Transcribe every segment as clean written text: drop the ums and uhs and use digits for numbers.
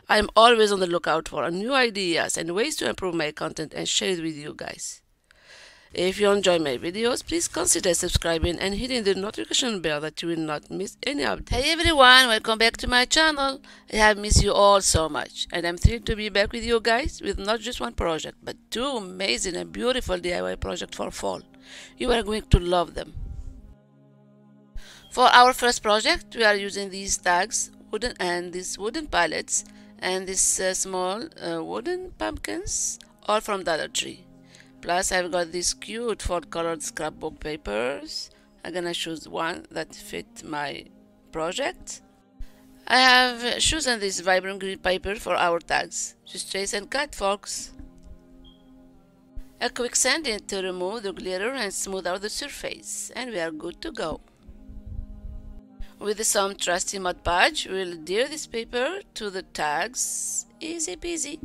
I am always on the lookout for new ideas and ways to improve my content and share it with you guys. If you enjoy my videos, please consider subscribing and hitting the notification bell that you will not miss any update. Hey everyone, welcome back to my channel. I have missed you all so much, and I'm thrilled to be back with you guys with not just one project, but two amazing and beautiful DIY projects for fall. You are going to love them. For our first project, we are using these tags, these wooden pallets, and these small wooden pumpkins, all from Dollar Tree. Plus, I've got these cute four-colored scrapbook papers. I'm gonna choose one that fit my project. I have chosen this vibrant green paper for our tags. Just trace and cut, folks. A quick sanding to remove the glitter and smooth out the surface, and we are good to go. With some trusty Mod Podge, we'll adhere this paper to the tags. Easy peasy.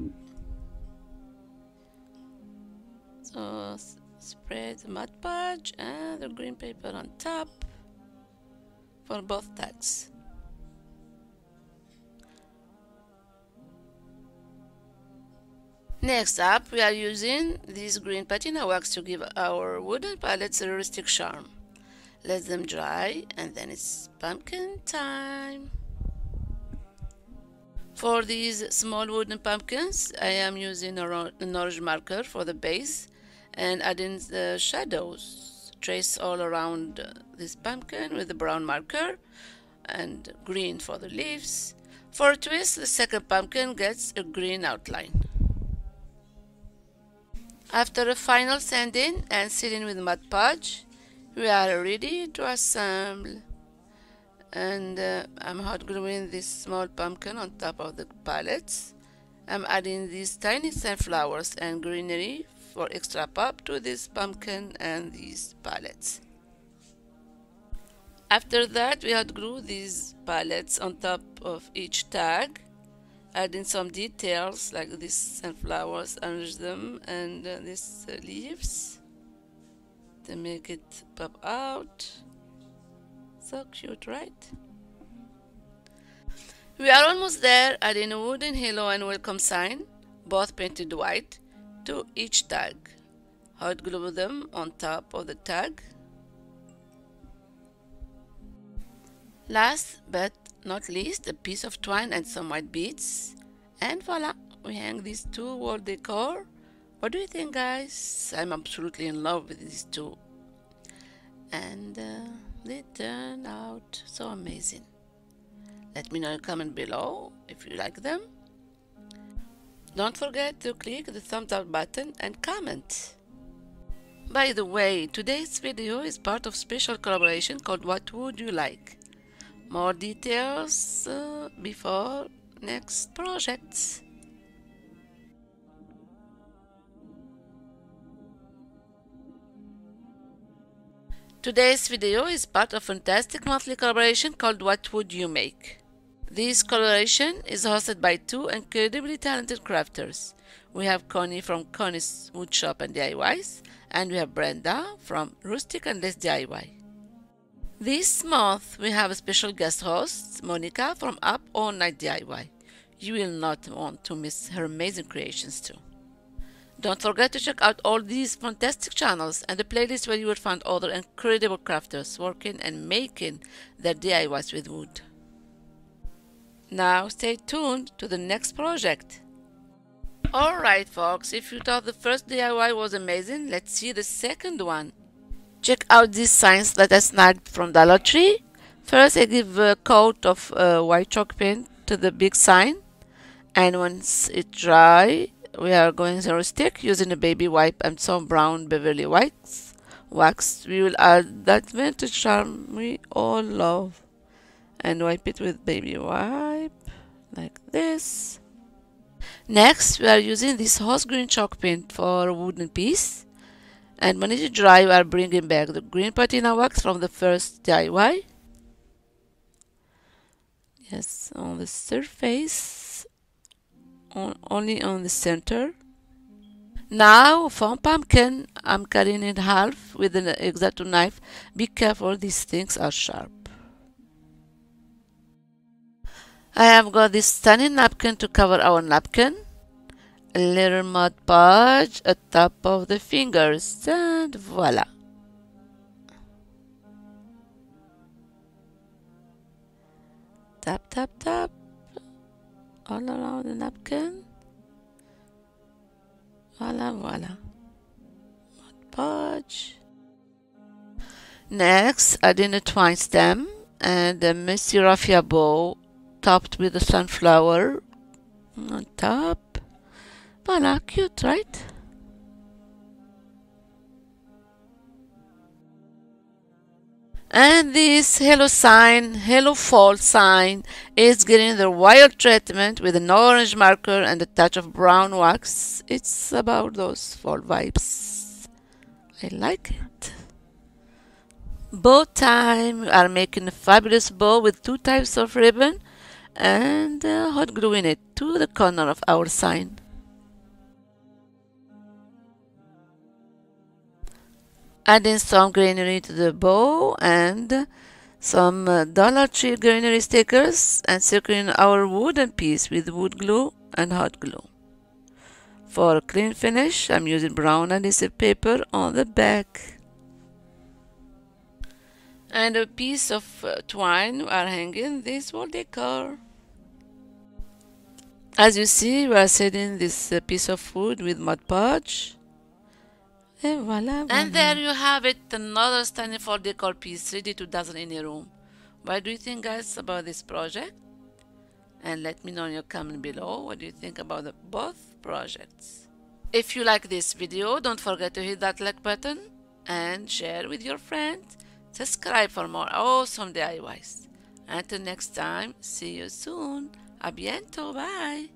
So spread the Mod Podge and the green paper on top for both tags. Next up, we are using this green patina wax to give our wooden pallets a rustic charm. Let them dry, and then it's pumpkin time. For these small wooden pumpkins, I am using an orange marker for the base and adding the shadows. Trace all around this pumpkin with the brown marker and green for the leaves. For a twist, the second pumpkin gets a green outline. After a final sanding and sealing with Mod Podge, we are ready to assemble. And I'm hot gluing this small pumpkin on top of the pallets. I'm adding these tiny sunflowers and greenery for extra pop to this pumpkin and these pallets. After that, we hot glue these pallets on top of each tag, adding some details like these sunflowers under them and these leaves to make it pop out. So cute, right? We are almost there, adding a wooden hello and welcome sign, both painted white, to each tag. Hot glue them on top of the tag. Last but not least, a piece of twine and some white beads. And voila, we hang these two wall decor. What do you think, guys? I'm absolutely in love with these two. And they turn out so amazing. Let me know in the comment below if you like them. Don't forget to click the thumbs up button and comment. By the way, today's video is part of special collaboration called What Would You Like? More details before next projects. Today's video is part of a fantastic monthly collaboration called What Would You Make? This collaboration is hosted by two incredibly talented crafters. We have Connie from Connie's Woodshop and DIYs, and we have Brenda from Rustic and Less DIY. This month we have a special guest host, Monica from Up All Night DIY. You will not want to miss her amazing creations too. Don't forget to check out all these fantastic channels and the playlist where you will find other incredible crafters working and making their DIYs with wood. Now stay tuned to the next project. Alright folks, if you thought the first DIY was amazing, let's see the second one. Check out these signs that I snagged from Dollar Tree. First I give a coat of white chalk paint to the big sign, and once it dry, we are going to stick using a baby wipe and some brown Beverly wax. We will add that vintage charm we all love and wipe it with baby wipe like this. Next, we are using this horse green chalk paint for a wooden piece, and when it is dry, we are bringing back the green patina wax from the first DIY. Yes, on the surface, only on the center. Now, for pumpkin, I'm cutting it in half with an X-Acto knife. Be careful, these things are sharp. I have got this stunning napkin to cover our napkin. A little mud podge at top of the fingers, and voila. Tap, tap, tap all around the napkin. Voila, voila. Mud podge. Next, add in a twine stem and a messy raffia bow topped with a sunflower on top. Voila, cute, right? And this hello sign, hello fall sign, is getting the wild treatment with an orange marker and a touch of brown wax. It's about those fall vibes. I like it. Bow time. We are making a fabulous bow with 2 types of ribbon and hot glue in it to the corner of our sign. Adding some greenery to the bow and some Dollar Tree greenery stickers and circling our wooden piece with wood glue and hot glue. For a clean finish, I'm using brown adhesive paper on the back. And a piece of twine are hanging this wall decor. As you see, we are setting this piece of wood with Mod Podge. And voila, voila. And there you have it, another stunning fall decor piece ready to dazzle in your room. What do you think, guys, about this project? And let me know in your comment below what do you think about both projects. If you like this video, don't forget to hit that like button and share with your friends. Subscribe for more awesome DIYs. Until next time, see you soon. A bientôt, bye.